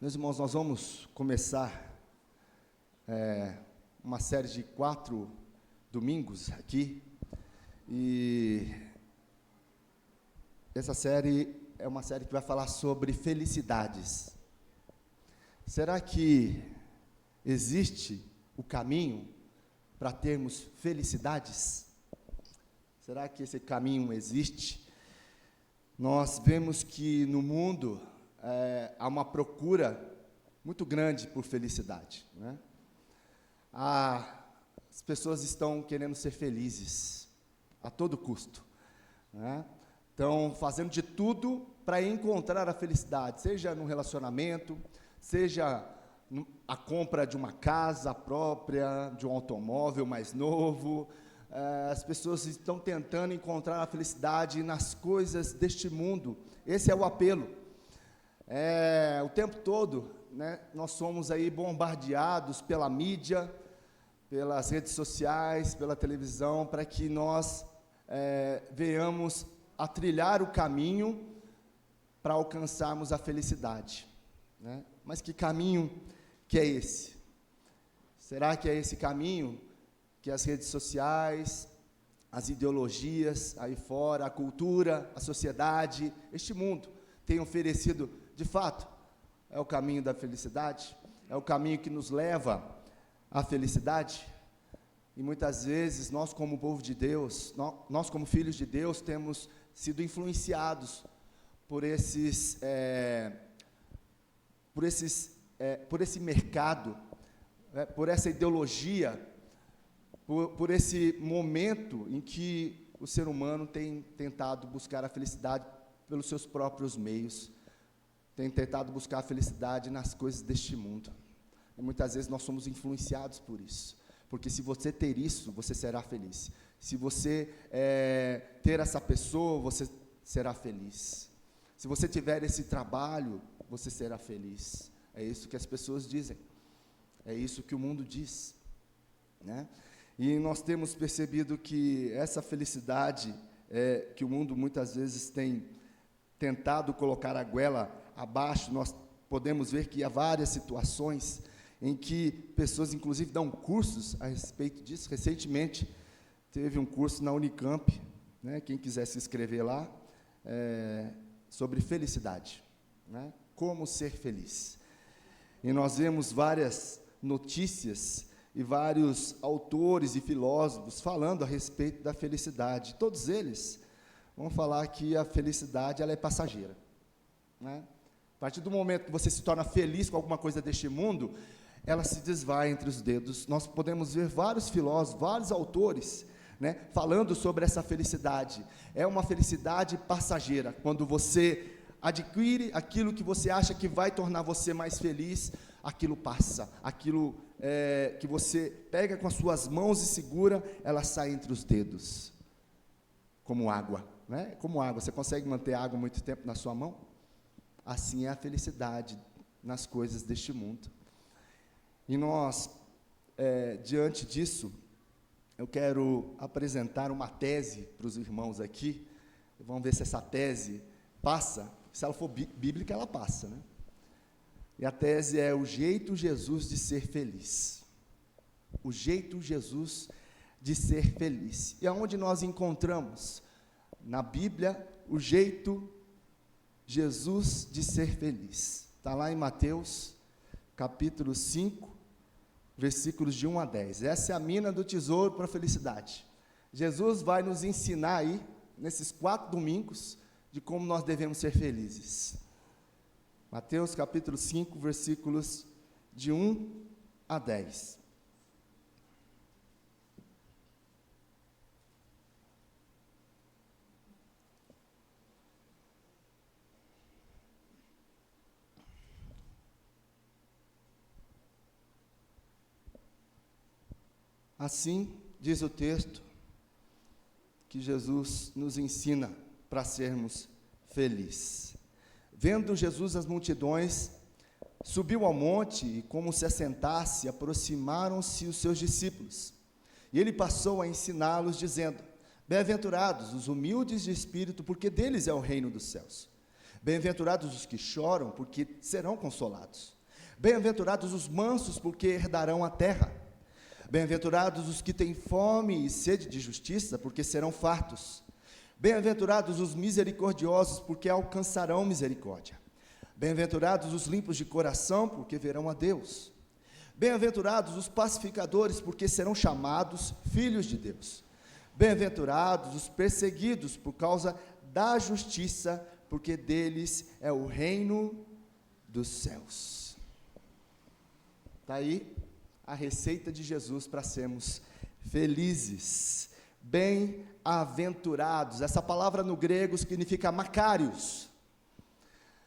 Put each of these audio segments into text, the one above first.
Meus irmãos, nós vamos começar uma série de 4 domingos aqui, e essa série é uma série que vai falar sobre felicidades. Será que existe o caminho para termos felicidades? Será que esse caminho existe? Nós vemos que no mundo há uma procura muito grande por felicidade, né? As pessoas estão querendo ser felizes a todo custo, né? Estão fazendo de tudo para encontrar a felicidade, seja no relacionamento, seja a compra de uma casa própria, de um automóvel mais novo. As pessoas estão tentando encontrar a felicidade nas coisas deste mundo. Esse é o apelo. O tempo todo, né, nós somos aí bombardeados pela mídia, pelas redes sociais, pela televisão, para que nós venhamos a trilhar o caminho para alcançarmos a felicidade, né? Mas que caminho que é esse? Será que é esse caminho que as redes sociais, as ideologias aí fora, a cultura, a sociedade, este mundo tem oferecido, de fato, é o caminho da felicidade? É o caminho que nos leva à felicidade? E muitas vezes nós, como povo de Deus, nós como filhos de Deus, temos sido influenciados por esse mercado, por essa ideologia, por esse momento em que o ser humano tem tentado buscar a felicidade pelos seus próprios meios, tem tentado buscar a felicidade nas coisas deste mundo. E muitas vezes nós somos influenciados por isso, porque se você ter isso, você será feliz. Se você ter essa pessoa, você será feliz. Se você tiver esse trabalho, você será feliz. É isso que as pessoas dizem, é isso que o mundo diz, né? E nós temos percebido que essa felicidade que o mundo muitas vezes tem tentado colocar a goela abaixo, nós podemos ver que há várias situações em que pessoas, inclusive, dão cursos a respeito disso. Recentemente, teve um curso na Unicamp, né, quem quiser se inscrever lá, sobre felicidade, né, como ser feliz. E nós vemos várias notícias e vários autores e filósofos falando a respeito da felicidade. Todos eles vão falar que a felicidade ela é passageira, né? A partir do momento que você se torna feliz com alguma coisa deste mundo, ela se desvai entre os dedos. Nós podemos ver vários filósofos, vários autores, né, falando sobre essa felicidade. É uma felicidade passageira. Quando você adquire aquilo que você acha que vai tornar você mais feliz, aquilo passa. Aquilo que você pega com as suas mãos e segura, ela sai entre os dedos, como água, né? Como água. Você consegue manter água muito tempo na sua mão? Assim é a felicidade nas coisas deste mundo. E nós, diante disso, eu quero apresentar uma tese para os irmãos aqui. Vamos ver se essa tese passa. Se ela for bíblica, ela passa, né? E a tese é o jeito Jesus de ser feliz. O jeito Jesus de ser feliz. E aonde nós encontramos na Bíblia o jeito Jesus de ser feliz? Está lá em Mateus, capítulo 5, versículos de 1 a 10. Essa é a mina do tesouro para a felicidade. Jesus vai nos ensinar aí, nesses 4 domingos, de como nós devemos ser felizes. Mateus, capítulo 5, versículos de 1 a 10. Assim, diz o texto, que Jesus nos ensina para sermos felizes. Vendo Jesus as multidões, subiu ao monte e, como se assentasse, aproximaram-se os seus discípulos. E ele passou a ensiná-los, dizendo: Bem-aventurados os humildes de espírito, porque deles é o reino dos céus. Bem-aventurados os que choram, porque serão consolados. Bem-aventurados os mansos, porque herdarão a terra. Bem-aventurados os que têm fome e sede de justiça, porque serão fartos. Bem-aventurados os misericordiosos, porque alcançarão misericórdia. Bem-aventurados os limpos de coração, porque verão a Deus. Bem-aventurados os pacificadores, porque serão chamados filhos de Deus. Bem-aventurados os perseguidos por causa da justiça, porque deles é o reino dos céus. Está aí a receita de Jesus para sermos felizes, bem-aventurados. Essa palavra no grego significa makarios,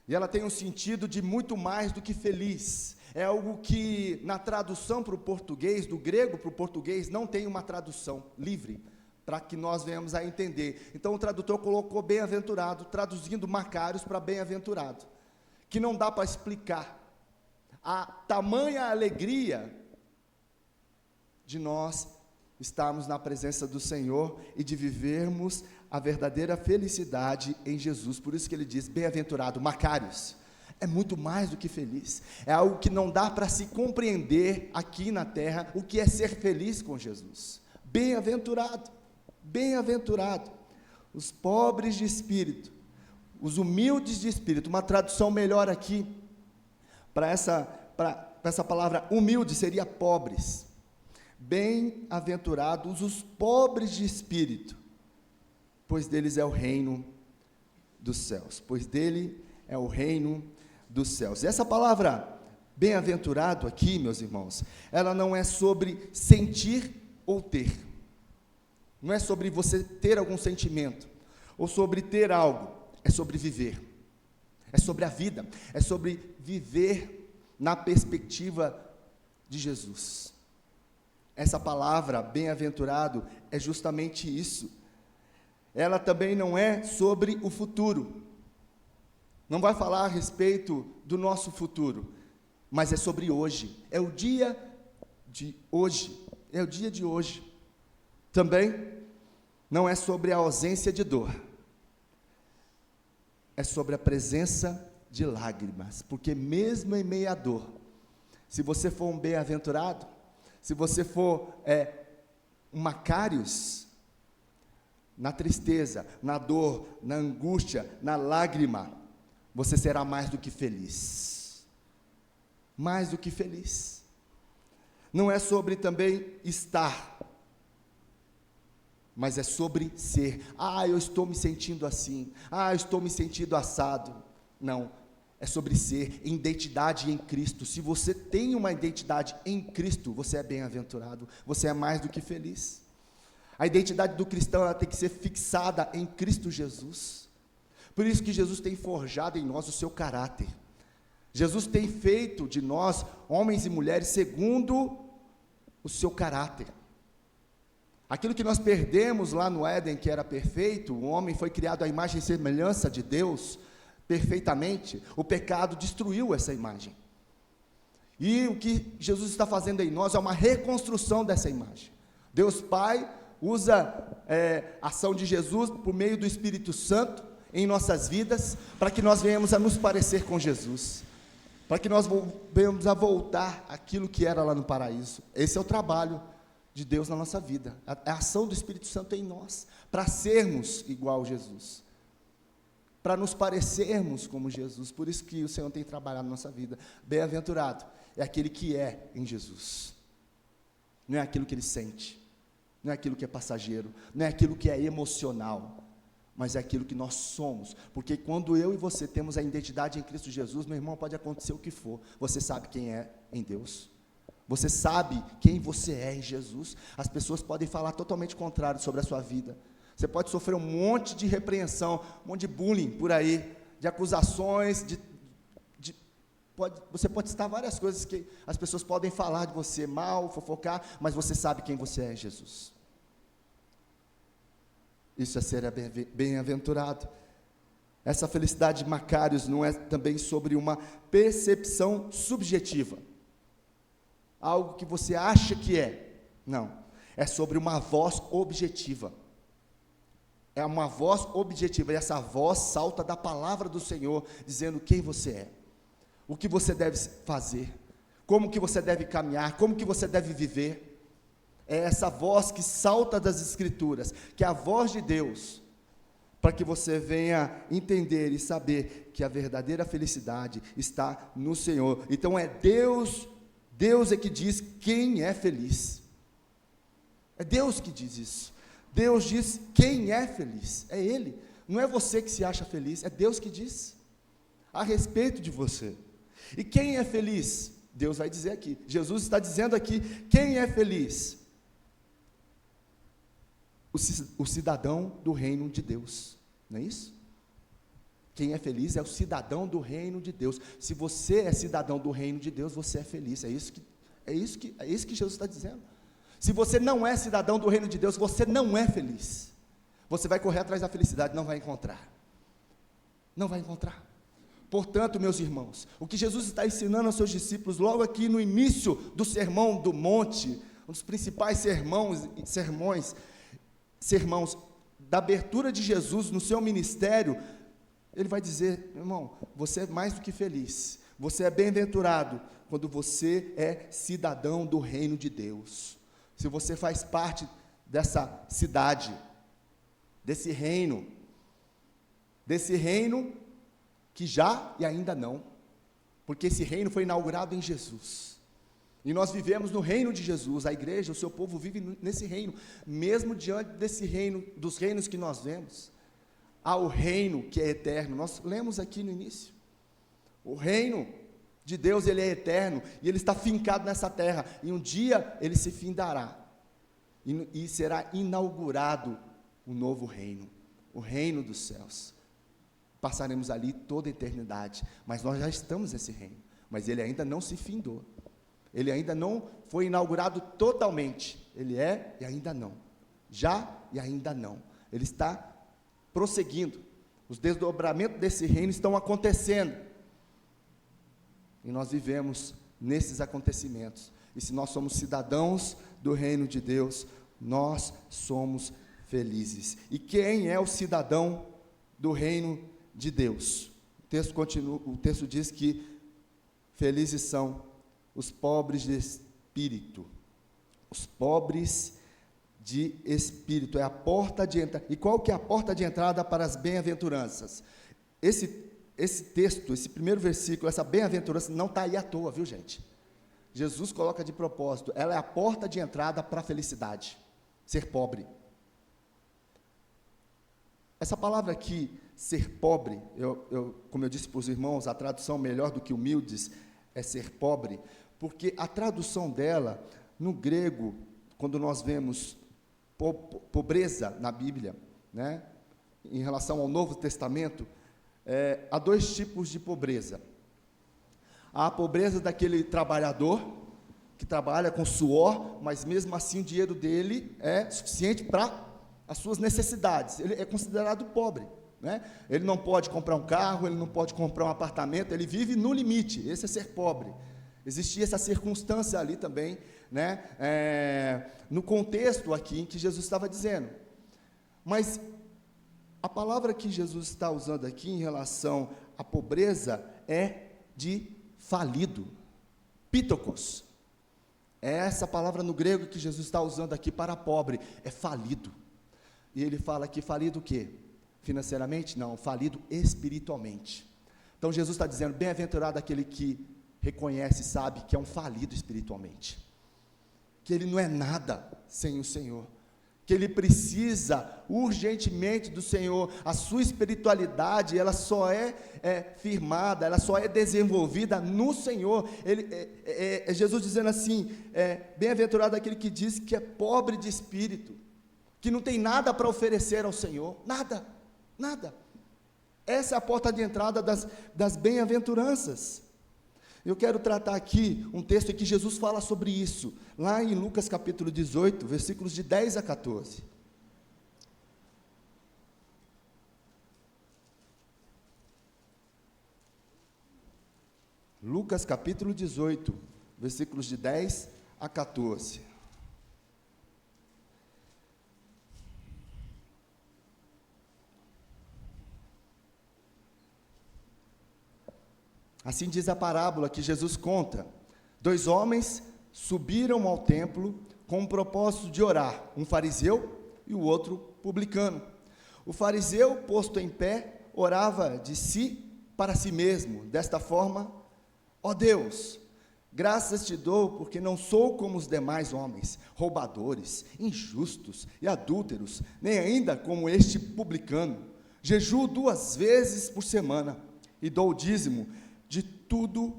e ela tem um sentido de muito mais do que feliz. É algo que na tradução para o português, do grego para o português, não tem uma tradução livre, para que nós venhamos a entender. Então o tradutor colocou bem-aventurado, traduzindo makarios para bem-aventurado, que não dá para explicar a tamanha alegria de nós estarmos na presença do Senhor e de vivermos a verdadeira felicidade em Jesus. Por isso que ele diz, bem-aventurado, makarios. É muito mais do que feliz, é algo que não dá para se compreender aqui na terra, o que é ser feliz com Jesus. Bem-aventurado, bem-aventurado, os pobres de espírito, os humildes de espírito. Uma tradução melhor aqui, para essa palavra humilde, seria pobres. Bem-aventurados os pobres de espírito, pois deles é o reino dos céus, pois dele é o reino dos céus. Essa palavra bem-aventurado aqui, meus irmãos, ela não é sobre sentir ou ter, não é sobre você ter algum sentimento, ou sobre ter algo, é sobre viver, é sobre a vida, é sobre viver na perspectiva de Jesus. Essa palavra, bem-aventurado, é justamente isso. Ela também não é sobre o futuro, não vai falar a respeito do nosso futuro, mas é sobre hoje, é o dia de hoje, é o dia de hoje. Também não é sobre a ausência de dor, é sobre a presença de lágrimas, porque mesmo em meio à dor, se você for um bem-aventurado, se você for um makarios, na tristeza, na dor, na angústia, na lágrima, você será mais do que feliz. Mais do que feliz. Não é sobre também estar, mas é sobre ser. Eu estou me sentindo assim. Eu estou me sentindo assado. Não, é sobre ser, identidade em Cristo. Se você tem uma identidade em Cristo, você é bem-aventurado, você é mais do que feliz. A identidade do cristão, ela tem que ser fixada em Cristo Jesus. Por isso que Jesus tem forjado em nós o seu caráter. Jesus tem feito de nós, homens e mulheres, segundo o seu caráter. Aquilo que nós perdemos lá no Éden, que era perfeito, o homem foi criado à imagem e semelhança de Deus, perfeitamente, o pecado destruiu essa imagem. E o que Jesus está fazendo em nós é uma reconstrução dessa imagem. Deus Pai usa a ação de Jesus por meio do Espírito Santo em nossas vidas, para que nós venhamos a nos parecer com Jesus, para que nós venhamos a voltar àquilo que era lá no paraíso. Esse é o trabalho de Deus na nossa vida, a ação do Espírito Santo em nós, para sermos igual a Jesus, para nos parecermos como Jesus. Por isso que o Senhor tem trabalhado na nossa vida. Bem-aventurado é aquele que é em Jesus, não é aquilo que ele sente, não é aquilo que é passageiro, não é aquilo que é emocional, mas é aquilo que nós somos, porque quando eu e você temos a identidade em Cristo Jesus, meu irmão, pode acontecer o que for, você sabe quem é em Deus, você sabe quem você é em Jesus. As pessoas podem falar totalmente contrário sobre a sua vida, você pode sofrer um monte de repreensão, um monte de bullying por aí, de acusações, você pode citar várias coisas que as pessoas podem falar de você, mal, fofocar, mas você sabe quem você é em Jesus. Isso é ser bem-aventurado. Essa felicidade de makarios não é também sobre uma percepção subjetiva, algo que você acha que é, não, é sobre uma voz objetiva. É uma voz objetiva, e essa voz salta da palavra do Senhor, dizendo quem você é, o que você deve fazer, como que você deve caminhar, como que você deve viver. É essa voz que salta das Escrituras, que é a voz de Deus, para que você venha entender e saber que a verdadeira felicidade está no Senhor. Então é Deus é que diz quem é feliz. É Deus que diz isso. Deus diz quem é feliz, é Ele. Não é você que se acha feliz, é Deus que diz a respeito de você. E quem é feliz? Deus vai dizer aqui, Jesus está dizendo aqui, quem é feliz? O cidadão do reino de Deus, não é isso? Quem é feliz é o cidadão do reino de Deus. Se você é cidadão do reino de Deus, você é feliz, é isso que Jesus está dizendo. Se você não é cidadão do reino de Deus, você não é feliz. Você vai correr atrás da felicidade, não vai encontrar. Não vai encontrar. Portanto, meus irmãos, o que Jesus está ensinando aos seus discípulos, logo aqui no início do Sermão do Monte, um dos principais sermões da abertura de Jesus no seu ministério, ele vai dizer, irmão, você é mais do que feliz, você é bem-aventurado, quando você é cidadão do reino de Deus. Se você faz parte dessa cidade, desse reino que já e ainda não, porque esse reino foi inaugurado em Jesus, e nós vivemos no reino de Jesus, a igreja, o seu povo vive nesse reino, mesmo diante desse reino, dos reinos que nós vemos, há o reino que é eterno, nós lemos aqui no início, o reino de Deus, ele é eterno, e ele está fincado nessa terra, e um dia ele se findará, e será inaugurado um novo reino, o reino dos céus. Passaremos ali toda a eternidade, mas nós já estamos nesse reino, mas ele ainda não se findou, ele ainda não foi inaugurado totalmente, ele é e ainda não, já e ainda não, ele está prosseguindo, os desdobramentos desse reino estão acontecendo, e nós vivemos nesses acontecimentos, e se nós somos cidadãos do reino de Deus, nós somos felizes. E quem é o cidadão do reino de Deus? O texto diz que felizes são os pobres de espírito, os pobres de espírito, é a porta de entrada. E qual que é a porta de entrada para as bem-aventuranças? Esse texto, esse primeiro versículo, essa bem-aventurança não está aí à toa, viu, gente? Jesus coloca de propósito, ela é a porta de entrada para a felicidade, ser pobre. Essa palavra aqui, ser pobre, como eu disse para os irmãos, a tradução melhor do que humildes é ser pobre, porque a tradução dela, no grego, quando nós vemos pobreza na Bíblia, né, em relação ao Novo Testamento, há dois tipos de pobreza. Há a pobreza daquele trabalhador, que trabalha com suor, mas mesmo assim o dinheiro dele é suficiente para as suas necessidades, ele é considerado pobre, né? Ele não pode comprar um carro, ele não pode comprar um apartamento, ele vive no limite, esse é ser pobre. Existia essa circunstância ali também, né? No contexto aqui em que Jesus estava dizendo, mas a palavra que Jesus está usando aqui em relação à pobreza é de falido, pítocos, é essa palavra no grego que Jesus está usando aqui para pobre, é falido, e ele fala aqui, falido o quê? Financeiramente? Não, falido espiritualmente. Então Jesus está dizendo, bem-aventurado aquele que reconhece e sabe que é um falido espiritualmente, que ele não é nada sem o Senhor, que ele precisa urgentemente do Senhor, a sua espiritualidade, ela só é firmada, ela só é desenvolvida no Senhor. Jesus dizendo assim, bem-aventurado aquele que diz que é pobre de espírito, que não tem nada para oferecer ao Senhor, nada, nada. Essa é a porta de entrada das bem-aventuranças. Eu quero tratar aqui um texto em que Jesus fala sobre isso, lá em Lucas capítulo 18, versículos de 10 a 14. Lucas capítulo 18, versículos de 10 a 14. Assim diz a parábola que Jesus conta. 2 homens subiram ao templo com o propósito de orar, um fariseu e o outro publicano. O fariseu, posto em pé, orava de si para si mesmo, desta forma: ó Deus, graças te dou, porque não sou como os demais homens, roubadores, injustos e adúlteros, nem ainda como este publicano. Jejuo 2 vezes por semana e dou o dízimo de tudo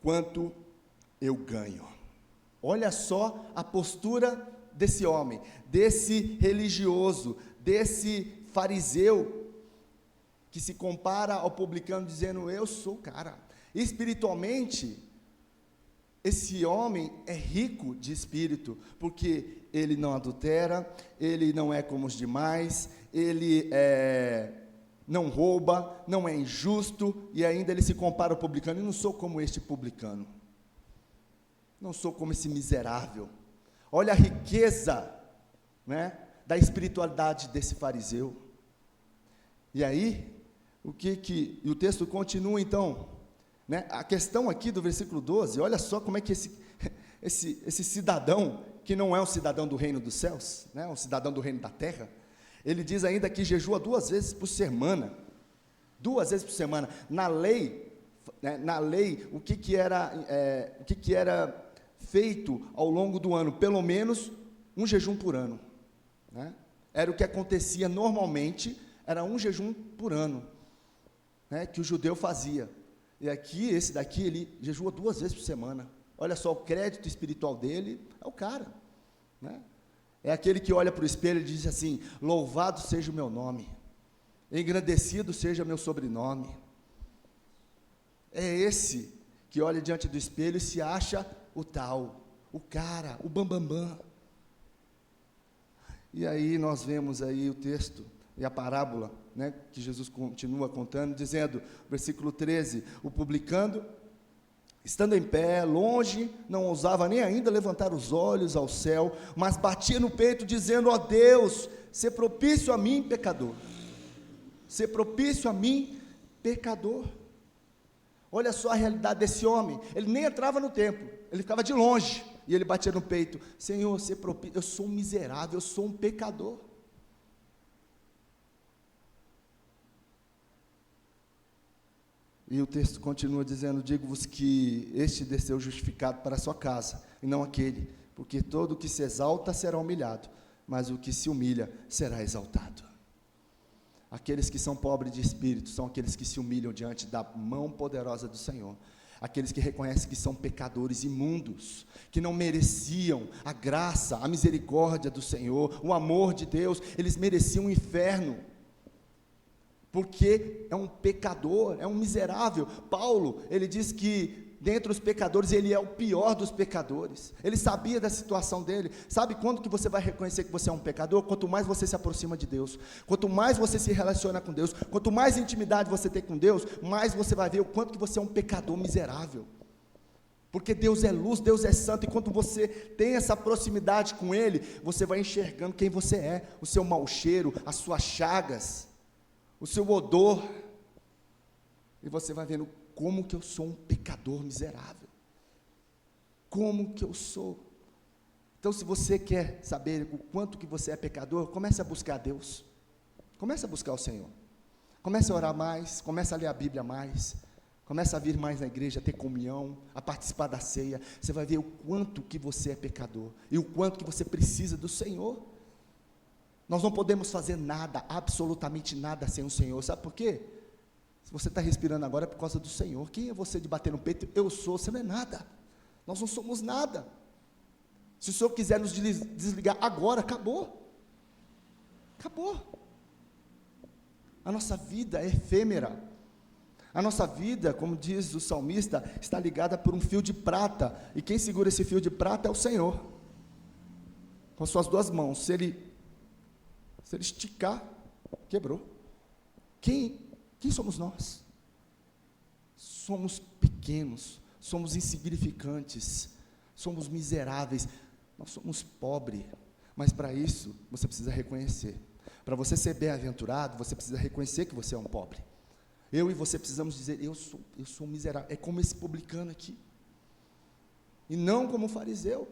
quanto eu ganho. Olha só a postura desse homem, desse religioso, desse fariseu, que se compara ao publicano, dizendo: eu sou o cara. Espiritualmente, esse homem é rico de espírito, porque ele não adultera, ele não é como os demais, ele não rouba, não é injusto, e ainda ele se compara ao publicano: eu não sou como este publicano, não sou como esse miserável. Olha a riqueza, né, da espiritualidade desse fariseu. E aí, e o texto continua então, né? A questão aqui do versículo 12, olha só como é que esse cidadão, que não é um cidadão do reino dos céus, né, um cidadão do reino da terra, ele diz ainda que jejua 2 vezes por semana. 2 vezes por semana. Na lei, né, o que era feito ao longo do ano? Pelo menos um jejum por ano, né? Era o que acontecia normalmente, era um jejum por ano, né, que o judeu fazia. E aqui, esse daqui, ele jejua 2 vezes por semana. Olha só, o crédito espiritual dele é o cara, né? É aquele que olha para o espelho e diz assim: louvado seja o meu nome, engrandecido seja meu sobrenome. É esse que olha diante do espelho e se acha o tal, o cara, o bambambam. E aí nós vemos aí o texto e a parábola, né, que Jesus continua contando, dizendo, versículo 13: o publicano, estando em pé, longe, não ousava nem ainda levantar os olhos ao céu, mas batia no peito, dizendo: ó Deus, sê propício a mim, pecador. Sê propício a mim, pecador. Olha só a realidade desse homem. Ele nem entrava no templo, ele ficava de longe, e ele batia no peito: Senhor, sê propício, eu sou um miserável, eu sou um pecador. E o texto continua dizendo: digo-vos que este desceu justificado para a sua casa, e não aquele, porque todo o que se exalta será humilhado, mas o que se humilha será exaltado. Aqueles que são pobres de espírito são aqueles que se humilham diante da mão poderosa do Senhor. Aqueles que reconhecem que são pecadores imundos, que não mereciam a graça, a misericórdia do Senhor, o amor de Deus. Eles mereciam o inferno, porque é um pecador, é um miserável. Paulo, ele diz que dentre os pecadores, ele é o pior dos pecadores. Ele sabia da situação dele. Sabe quando que você vai reconhecer que você é um pecador? Quanto mais você se aproxima de Deus, quanto mais você se relaciona com Deus, quanto mais intimidade você tem com Deus, mais você vai ver o quanto que você é um pecador miserável. Porque Deus é luz, Deus é santo, e quando você tem essa proximidade com Ele, você vai enxergando quem você é, o seu mau cheiro, as suas chagas, o seu odor, e você vai vendo como que eu sou um pecador miserável, como que eu sou. Então, se você quer saber o quanto que você é pecador, comece a buscar Deus, comece a buscar o Senhor, comece a orar mais, comece a ler a Bíblia mais, comece a vir mais na igreja, a ter comunhão, a participar da ceia. Você vai ver o quanto que você é pecador, e o quanto que você precisa do Senhor. Nós não podemos fazer nada, absolutamente nada sem o Senhor. Sabe por quê? Se você está respirando agora é por causa do Senhor. Quem é você de bater no peito? Eu sou. Você não é nada. Nós não somos nada. Se o Senhor quiser nos desligar agora, acabou. Acabou. A nossa vida é efêmera. A nossa vida, como diz o salmista, está ligada por um fio de prata. E quem segura esse fio de prata é o Senhor. Com as suas 2 mãos. Se ele esticar, quebrou. Quem somos nós? Somos pequenos, somos insignificantes, somos miseráveis, nós somos pobres, mas para isso você precisa reconhecer. Para você ser bem-aventurado, você precisa reconhecer que você é um pobre. Eu e você precisamos dizer, eu sou miserável. É como esse publicano aqui. E não como fariseu.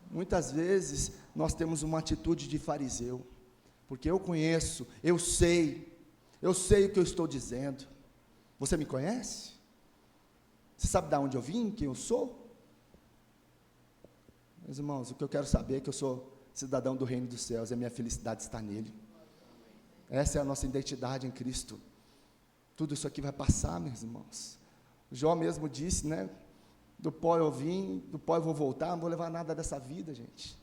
Muitas vezes nós temos uma atitude de fariseu, porque eu conheço, eu sei o que eu estou dizendo. Você me conhece? Você sabe de onde eu vim, quem eu sou? Meus irmãos, o que eu quero saber é que eu sou cidadão do reino dos céus, e a minha felicidade está nele. Essa é a nossa identidade em Cristo. Tudo isso aqui vai passar, meus irmãos. Jó mesmo disse, né? Do pó eu vim, do pó eu vou voltar, não vou levar nada dessa vida, gente.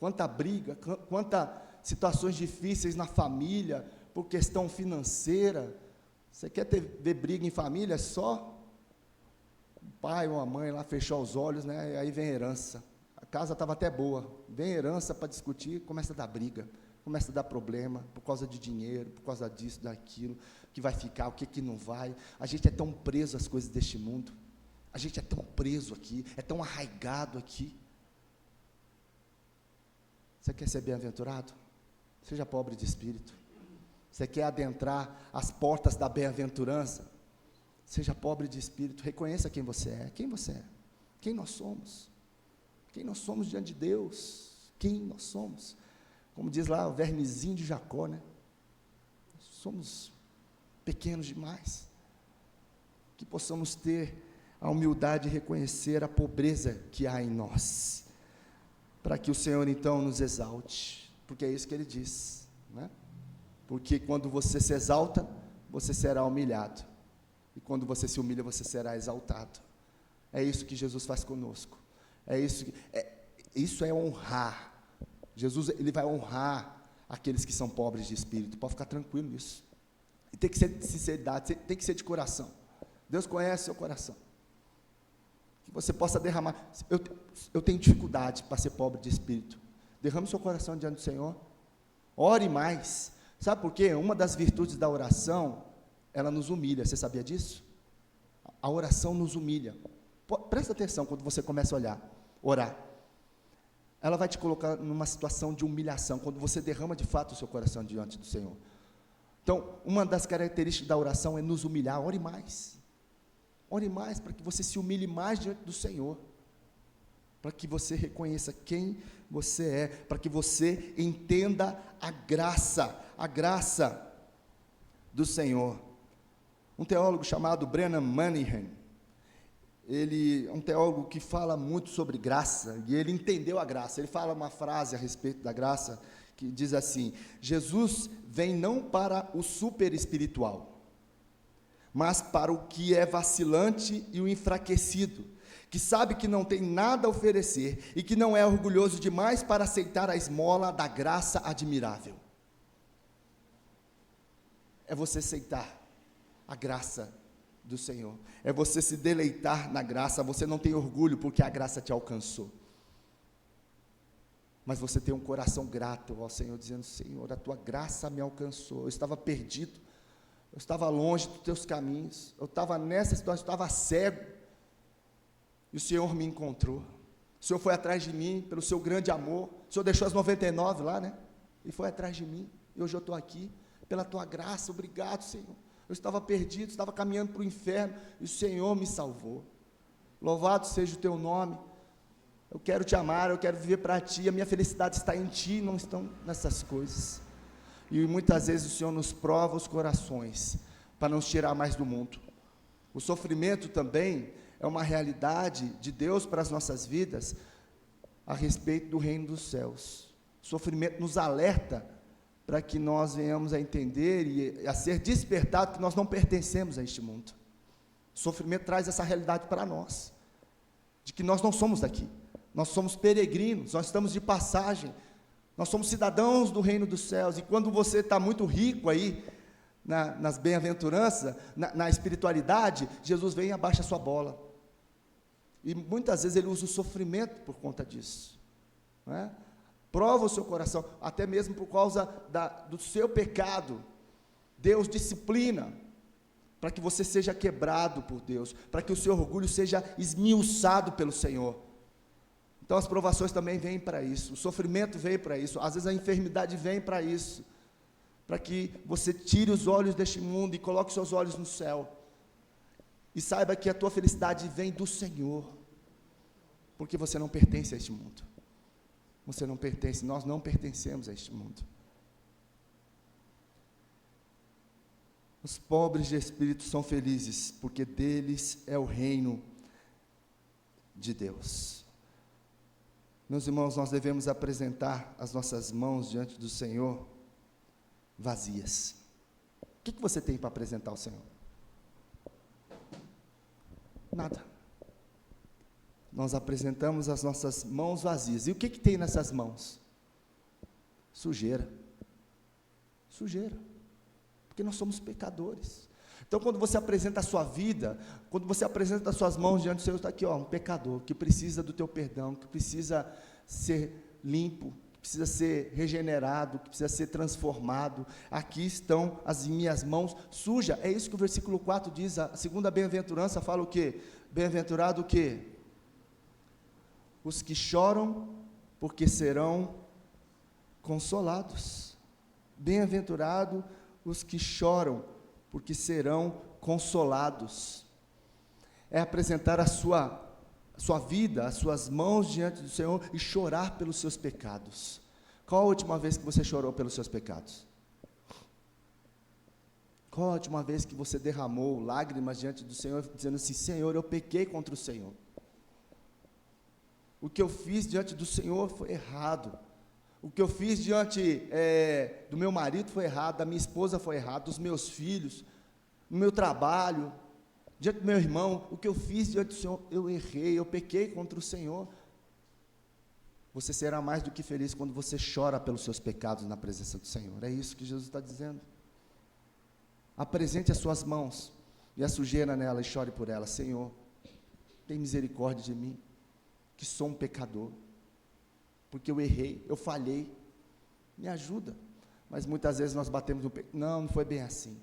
Quanta briga, quantas situações difíceis na família, por questão financeira. Você quer ver briga em família? Só o pai ou a mãe lá fechou os olhos, né? E aí vem herança. A casa estava até boa, vem herança para discutir, começa a dar briga, começa a dar problema, por causa de dinheiro, por causa disso, daquilo, que vai ficar, o que não vai. A gente é tão preso às coisas deste mundo. A gente é tão preso aqui, é tão arraigado aqui. Você quer ser bem-aventurado? Seja pobre de espírito. Você quer adentrar as portas da bem-aventurança? Seja pobre de espírito. Reconheça quem você é. Quem você é? Quem nós somos? Quem nós somos diante de Deus? Quem nós somos? Como diz lá o vermezinho de Jacó, né? Somos pequenos demais. Que possamos ter a humildade de reconhecer a pobreza que há em nós, para que o Senhor então nos exalte, porque é isso que Ele diz, né? Porque quando você se exalta, você será humilhado, e quando você se humilha, você será exaltado. É isso que Jesus faz conosco, isso é honrar. Jesus, Ele vai honrar aqueles que são pobres de espírito, pode ficar tranquilo nisso, e tem que ser de sinceridade, tem que ser de coração. Deus conhece o seu coração, que você possa derramar. Eu tenho dificuldade para ser pobre de espírito. Derrame seu coração diante do Senhor. Ore mais. Sabe por quê? Uma das virtudes da oração, ela nos humilha. Você sabia disso? A oração nos humilha. Presta atenção quando você começa a orar. Ela vai te colocar numa situação de humilhação, quando você derrama de fato o seu coração diante do Senhor. Então, uma das características da oração é nos humilhar. Ore mais. Ore mais para que você se humilhe mais diante do Senhor, para que você reconheça quem você é, para que você entenda a graça do Senhor. Um teólogo chamado Brennan Manningham, ele é um teólogo que fala muito sobre graça, e ele entendeu a graça. Ele fala uma frase a respeito da graça, que diz assim: Jesus vem não para o super espiritual, mas para o que é vacilante e o enfraquecido, que sabe que não tem nada a oferecer e que não é orgulhoso demais para aceitar a esmola da graça admirável. É você aceitar a graça do Senhor, é você se deleitar na graça. Você não tem orgulho porque a graça te alcançou, mas você tem um coração grato ao Senhor, dizendo: Senhor, a tua graça me alcançou, eu estava perdido, eu estava longe dos teus caminhos, eu estava nessa situação, eu estava cego, e o Senhor me encontrou. O Senhor foi atrás de mim, pelo seu grande amor. O Senhor deixou as 99 lá, né? E foi atrás de mim, e hoje eu estou aqui, pela tua graça. Obrigado, Senhor. Eu estava perdido, estava caminhando para o inferno, e o Senhor me salvou. Louvado seja o teu nome. Eu quero te amar, eu quero viver para ti, a minha felicidade está em ti, não estão nessas coisas. E muitas vezes o Senhor nos prova os corações, para nos tirar mais do mundo. O sofrimento também é uma realidade de Deus para as nossas vidas, a respeito do reino dos céus. O sofrimento nos alerta, para que nós venhamos a entender e a ser despertado que nós não pertencemos a este mundo. O sofrimento traz essa realidade para nós, de que nós não somos daqui, nós somos peregrinos, nós estamos de passagem, nós somos cidadãos do reino dos céus. E quando você está muito rico aí, nas bem-aventuranças, na espiritualidade, Jesus vem e abaixa a sua bola, e muitas vezes Ele usa o sofrimento por conta disso, não é? Prova o seu coração, até mesmo por causa do seu pecado. Deus disciplina, para que você seja quebrado por Deus, para que o seu orgulho seja esmiuçado pelo Senhor. Então as provações também vêm para isso, o sofrimento vem para isso, às vezes a enfermidade vem para isso, para que você tire os olhos deste mundo e coloque seus olhos no céu, e saiba que a tua felicidade vem do Senhor, porque você não pertence a este mundo, você não pertence, nós não pertencemos a este mundo. Os pobres de espírito são felizes, porque deles é o reino de Deus. Meus irmãos, nós devemos apresentar as nossas mãos diante do Senhor vazias. O que você tem para apresentar ao Senhor? Nada. Nós apresentamos as nossas mãos vazias. E o que tem nessas mãos? Sujeira. Sujeira. Porque nós somos pecadores. Então, quando você apresenta a sua vida, quando você apresenta as suas mãos diante do Senhor, está aqui, um pecador, que precisa do teu perdão, que precisa ser limpo, que precisa ser regenerado, que precisa ser transformado. Aqui estão as minhas mãos sujas. É isso que o versículo 4 diz, a segunda bem-aventurança fala o quê? Bem-aventurado o quê? Os que choram, porque serão consolados. Bem-aventurado os que choram, porque serão consolados. É apresentar a sua vida, as suas mãos diante do Senhor e chorar pelos seus pecados. Qual a última vez que você chorou pelos seus pecados? Qual a última vez que você derramou lágrimas diante do Senhor, dizendo assim: Senhor, eu pequei contra o Senhor. O que eu fiz diante do Senhor foi errado. O que eu fiz diante do meu marido foi errado, da minha esposa foi errado, dos meus filhos, no meu trabalho, diante do meu irmão. O que eu fiz diante do Senhor, eu errei, eu pequei contra o Senhor. Você será mais do que feliz quando você chora pelos seus pecados na presença do Senhor. É isso que Jesus está dizendo. Apresente as suas mãos e a sujeira nela e chore por ela. Senhor, tem misericórdia de mim, que sou um pecador, porque eu errei, eu falhei, me ajuda. Mas muitas vezes nós batemos no peito: não foi bem assim,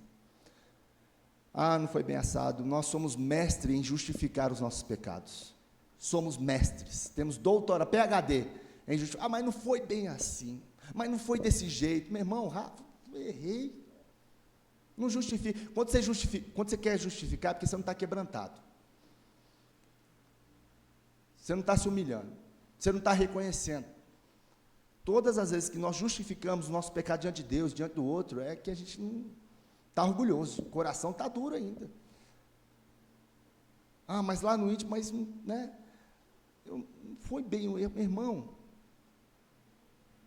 não foi bem assado. Nós somos mestres em justificar os nossos pecados, somos mestres, temos doutora, PhD, em justificar. Mas não foi bem assim, mas não foi desse jeito. Meu irmão, Rafa, eu errei. Não justifica. Quando você quer justificar, é porque você não está quebrantado, você não está se humilhando, você não está reconhecendo. Todas as vezes que nós justificamos o nosso pecado diante de Deus, diante do outro, é que a gente não está orgulhoso, o coração está duro ainda. Mas lá no íntimo, não foi bem o erro. Meu irmão,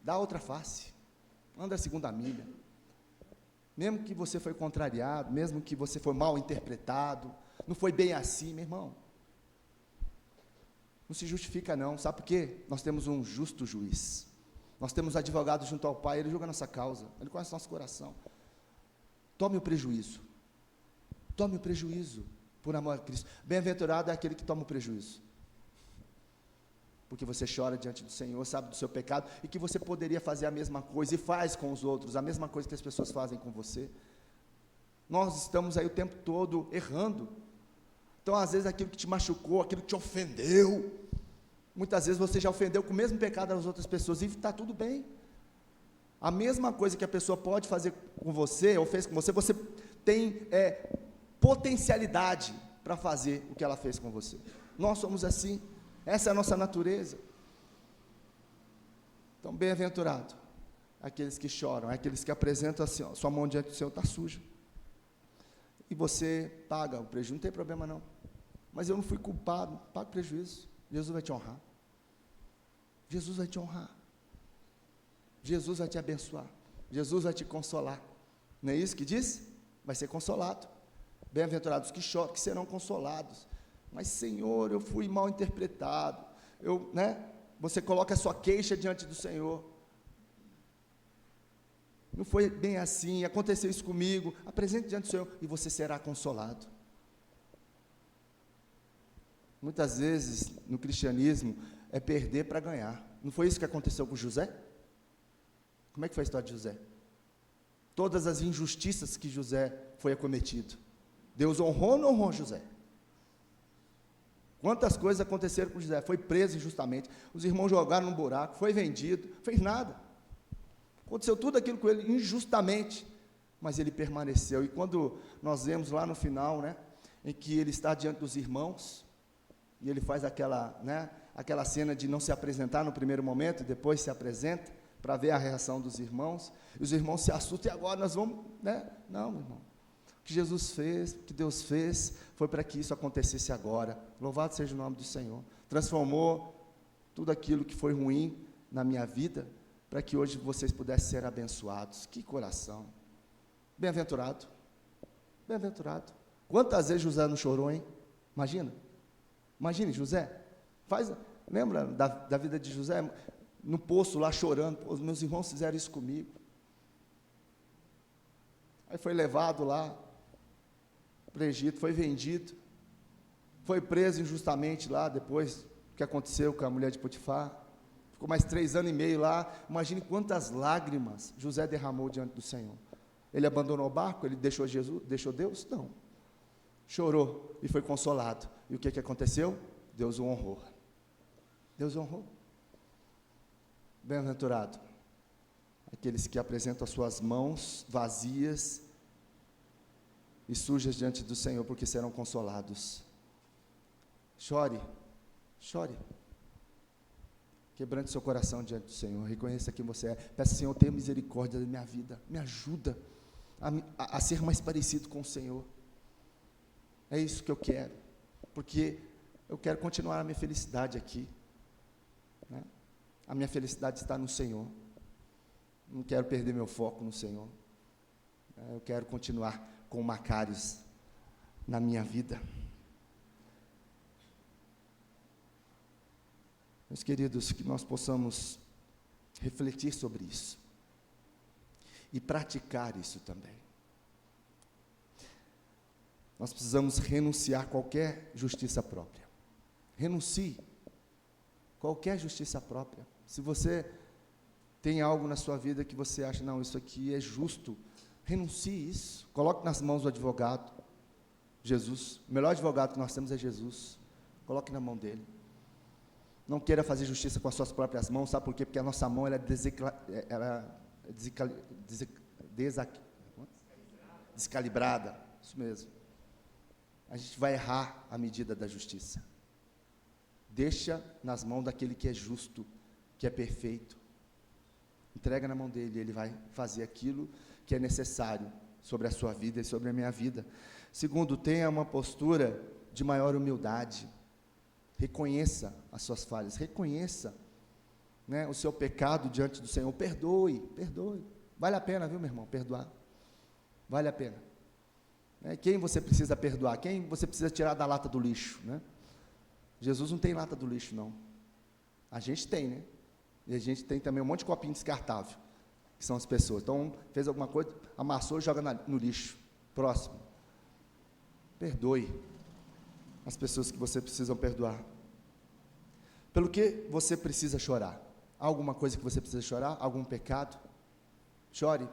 dá outra face, anda a segunda milha. Mesmo que você foi contrariado, mesmo que você foi mal interpretado, não foi bem assim, meu irmão, não se justifica não. Sabe por quê? Nós temos um justo juiz, nós temos advogado junto ao Pai, Ele julga a nossa causa, Ele conhece nosso coração. Tome o prejuízo por amor a Cristo. Bem-aventurado é aquele que toma o prejuízo, porque você chora diante do Senhor, sabe do seu pecado, e que você poderia fazer a mesma coisa, e faz com os outros, a mesma coisa que as pessoas fazem com você. Nós estamos aí o tempo todo errando. Então, às vezes, aquilo que te machucou, aquilo que te ofendeu, muitas vezes você já ofendeu com o mesmo pecado as outras pessoas, e está tudo bem. A mesma coisa que a pessoa pode fazer com você, ou fez com você, você tem potencialidade para fazer o que ela fez com você. Nós somos assim, essa é a nossa natureza. Então, bem-aventurado aqueles que choram, aqueles que apresentam assim: sua mão diante do Senhor está suja, e você paga o prejuízo. Não tem problema não, mas eu não fui culpado, paga o prejuízo. Jesus vai te honrar, Jesus vai te honrar, Jesus vai te abençoar, Jesus vai te consolar. Não é isso que diz? Vai ser consolado. Bem-aventurados que choram, que serão consolados. Mas, Senhor, eu fui mal interpretado. Você coloca a sua queixa diante do Senhor. Não foi bem assim, aconteceu isso comigo. Apresente diante do Senhor e você será consolado. Muitas vezes, no cristianismo, é perder para ganhar. Não foi isso que aconteceu com José? Como é que foi a história de José? Todas as injustiças que José foi acometido, Deus honrou ou não honrou José? Quantas coisas aconteceram com José? Foi preso injustamente, os irmãos jogaram no buraco, foi vendido, fez nada. Aconteceu tudo aquilo com ele injustamente, mas ele permaneceu. E quando nós vemos lá no final, né, em que ele está diante dos irmãos, e ele faz aquela cena de não se apresentar no primeiro momento, e depois se apresenta, para ver a reação dos irmãos, e os irmãos se assustam, e agora nós vamos, né? Não, meu irmão. O que Jesus fez, o que Deus fez, foi para que isso acontecesse agora. Louvado seja o nome do Senhor. Transformou tudo aquilo que foi ruim na minha vida, para que hoje vocês pudessem ser abençoados. Que coração. Bem-aventurado. Bem-aventurado. Quantas vezes José não chorou, hein? Imagine José. Lembra da vida de José? No poço lá chorando. Os meus irmãos fizeram isso comigo. Aí foi levado lá para o Egito, foi vendido, foi preso injustamente lá, depois que aconteceu com a mulher de Potifar, ficou mais 3 anos e meio lá. Imagine quantas lágrimas José derramou diante do Senhor. Ele abandonou o barco, ele deixou Deus? Não. Chorou e foi consolado. E o que aconteceu? Deus o honrou. Deus o honrou. Bem-aventurado aqueles que apresentam as suas mãos vazias e sujas diante do Senhor, porque serão consolados. Chore, quebrante seu coração diante do Senhor, reconheça quem você é, peça, Senhor, tenha misericórdia da minha vida, me ajuda a ser mais parecido com o Senhor. É isso que eu quero, porque eu quero continuar a minha felicidade aqui, né? A minha felicidade está no Senhor, não quero perder meu foco no Senhor, eu quero continuar com Macários na minha vida. Meus queridos, que nós possamos refletir sobre isso e praticar isso também. Nós precisamos renunciar a qualquer justiça própria. Renuncie qualquer justiça própria. Se você tem algo na sua vida que você acha, não, isso aqui é justo, renuncie isso, coloque nas mãos do advogado, Jesus. O melhor advogado que nós temos é Jesus. Coloque na mão dele. Não queira fazer justiça com as suas próprias mãos, sabe por quê? Porque a nossa mão ela é descalibrada, isso mesmo. A gente vai errar a medida da justiça. Deixa nas mãos daquele que é justo, que é perfeito. Entrega na mão dele, ele vai fazer aquilo que é necessário sobre a sua vida e sobre a minha vida. Segundo, tenha uma postura de maior humildade. Reconheça as suas falhas, reconheça, né, o seu pecado diante do Senhor, perdoe. Vale a pena, viu, meu irmão, perdoar. Vale a pena. Quem você precisa perdoar? Quem você precisa tirar da lata do lixo, né? Jesus não tem lata do lixo, não. A gente tem, né? E a gente tem também um monte de copinho descartável, que são as pessoas. Então, fez alguma coisa, amassou e joga no lixo. Próximo. Perdoe as pessoas que você precisa perdoar. Pelo que você precisa chorar? Há alguma coisa que você precisa chorar? Algum pecado? Chore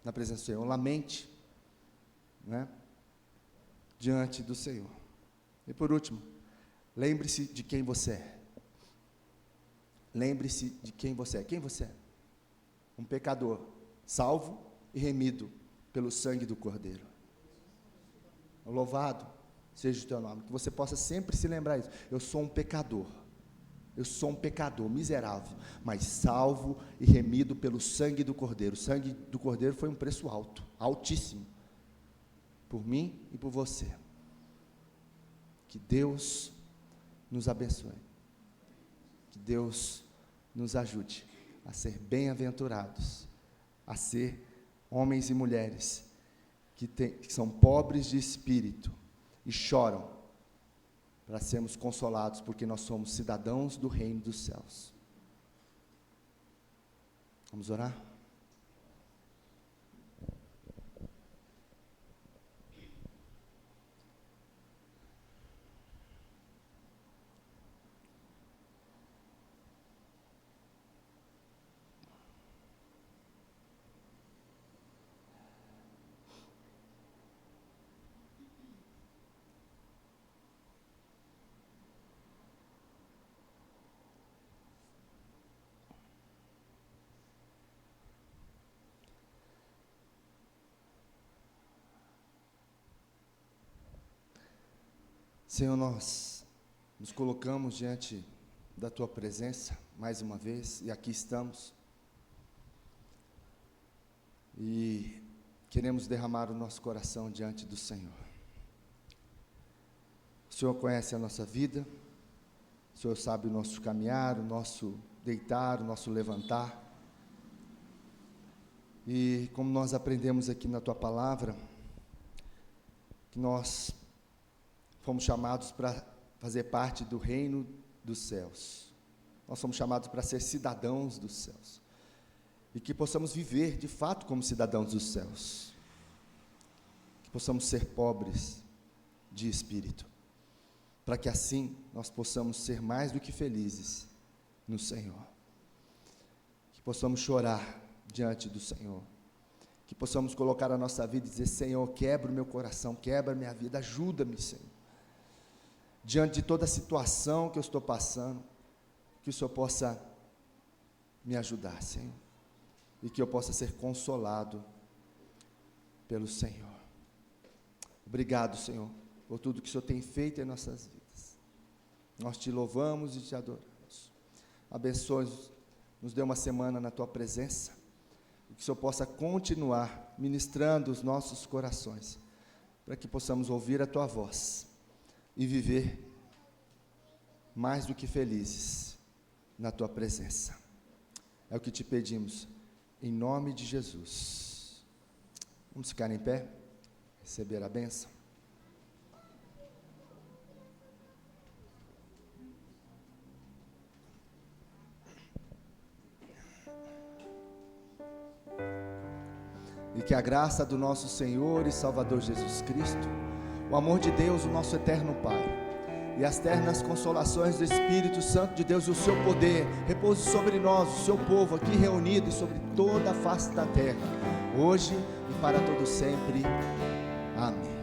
na presença do Senhor. Lamente, né, diante do Senhor. E por último, lembre-se de quem você é. Lembre-se de quem você é. Quem você é? Um pecador, salvo e remido pelo sangue do Cordeiro. Louvado seja o teu nome. Que você possa sempre se lembrar isso. Eu sou um pecador, miserável, mas salvo e remido pelo sangue do Cordeiro. O sangue do Cordeiro foi um preço alto, altíssimo, por mim e por você. Que Deus nos abençoe. Que Deus nos ajude a ser bem-aventurados, a ser homens e mulheres que são pobres de espírito e choram para sermos consolados, porque nós somos cidadãos do reino dos céus. Vamos orar? Senhor, nós nos colocamos diante da Tua presença, mais uma vez, e aqui estamos, e queremos derramar o nosso coração diante do Senhor. O Senhor conhece a nossa vida, o Senhor sabe o nosso caminhar, o nosso deitar, o nosso levantar, e como nós aprendemos aqui na Tua palavra, que nós fomos chamados para fazer parte do reino dos céus, nós somos chamados para ser cidadãos dos céus, e que possamos viver de fato como cidadãos dos céus, que possamos ser pobres de espírito, para que assim nós possamos ser mais do que felizes no Senhor, que possamos chorar diante do Senhor, que possamos colocar a nossa vida e dizer: Senhor, quebra o meu coração, quebra a minha vida, ajuda-me, Senhor, diante de toda a situação que eu estou passando, que o Senhor possa me ajudar, Senhor, e que eu possa ser consolado pelo Senhor. Obrigado, Senhor, por tudo que o Senhor tem feito em nossas vidas. Nós te louvamos e te adoramos. Abençoe, nos dê uma semana na Tua presença, e que o Senhor possa continuar ministrando os nossos corações, para que possamos ouvir a Tua voz e viver mais do que felizes na Tua presença. É o que te pedimos, em nome de Jesus. Vamos ficar em pé, receber a bênção. E que a graça do nosso Senhor e Salvador Jesus Cristo, o amor de Deus, o nosso eterno Pai, e as ternas consolações do Espírito Santo de Deus e o seu poder repouse sobre nós, o seu povo aqui reunido, e sobre toda a face da terra, hoje e para todo sempre. Amém.